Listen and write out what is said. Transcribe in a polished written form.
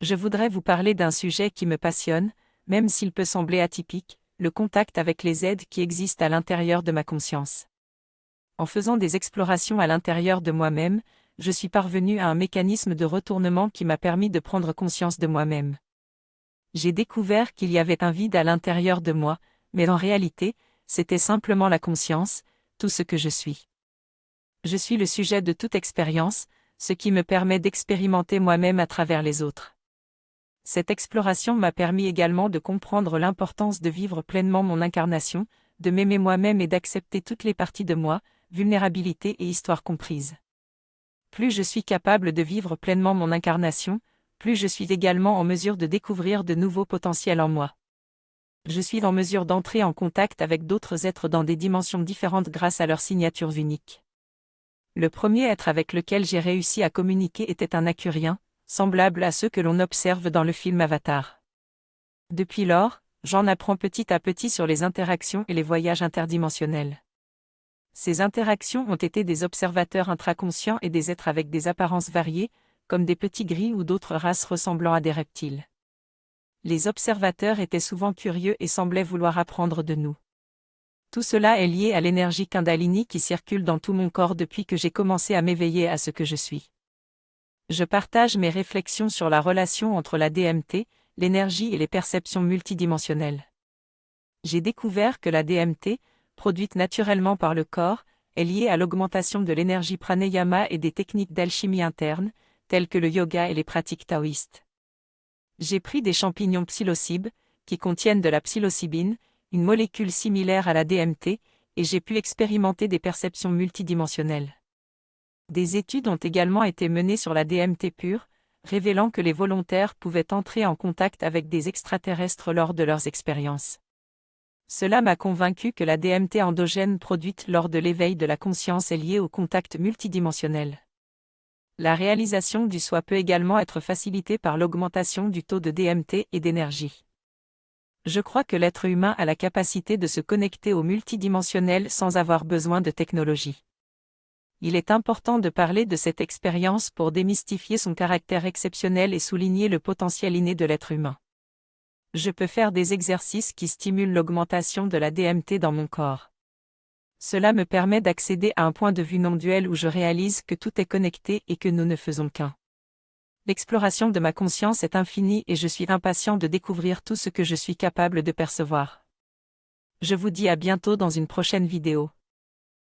Je voudrais vous parler d'un sujet qui me passionne, même s'il peut sembler atypique, le contact avec les aides qui existent à l'intérieur de ma conscience. En faisant des explorations à l'intérieur de moi-même, je suis parvenu à un mécanisme de retournement qui m'a permis de prendre conscience de moi-même. J'ai découvert qu'il y avait un vide à l'intérieur de moi, mais en réalité, c'était simplement la conscience, tout ce que je suis. Je suis le sujet de toute expérience, ce qui me permet d'expérimenter moi-même à travers les autres. Cette exploration m'a permis également de comprendre l'importance de vivre pleinement mon incarnation, de m'aimer moi-même et d'accepter toutes les parties de moi, vulnérabilité et histoire comprises. Plus je suis capable de vivre pleinement mon incarnation, plus je suis également en mesure de découvrir de nouveaux potentiels en moi. Je suis en mesure d'entrer en contact avec d'autres êtres dans des dimensions différentes grâce à leurs signatures uniques. Le premier être avec lequel j'ai réussi à communiquer était un Aquurien, semblable à ceux que l'on observe dans le film Avatar. Depuis lors, j'en apprends petit à petit sur les interactions et les voyages interdimensionnels. Ces interactions ont été des observateurs intraconscients et des êtres avec des apparences variées, comme des petits gris ou d'autres races ressemblant à des reptiles. Les observateurs étaient souvent curieux et semblaient vouloir apprendre de nous. Tout cela est lié à l'énergie Kundalini qui circule dans tout mon corps depuis que j'ai commencé à m'éveiller à ce que je suis. Je partage mes réflexions sur la relation entre la DMT, l'énergie et les perceptions multidimensionnelles. J'ai découvert que la DMT, produite naturellement par le corps, est liée à l'augmentation de l'énergie pranayama et des techniques d'alchimie interne, telles que le yoga et les pratiques taoïstes. J'ai pris des champignons psilocybes, qui contiennent de la psilocybine, une molécule similaire à la DMT, et j'ai pu expérimenter des perceptions multidimensionnelles. Des études ont également été menées sur la DMT pure, révélant que les volontaires pouvaient entrer en contact avec des extraterrestres lors de leurs expériences. Cela m'a convaincu que la DMT endogène produite lors de l'éveil de la conscience est liée au contact multidimensionnel. La réalisation du soi peut également être facilitée par l'augmentation du taux de DMT et d'énergie. Je crois que l'être humain a la capacité de se connecter au multidimensionnel sans avoir besoin de technologie. Il est important de parler de cette expérience pour démystifier son caractère exceptionnel et souligner le potentiel inné de l'être humain. Je peux faire des exercices qui stimulent l'augmentation de la DMT dans mon corps. Cela me permet d'accéder à un point de vue non-duel où je réalise que tout est connecté et que nous ne faisons qu'un. L'exploration de ma conscience est infinie et je suis impatient de découvrir tout ce que je suis capable de percevoir. Je vous dis à bientôt dans une prochaine vidéo.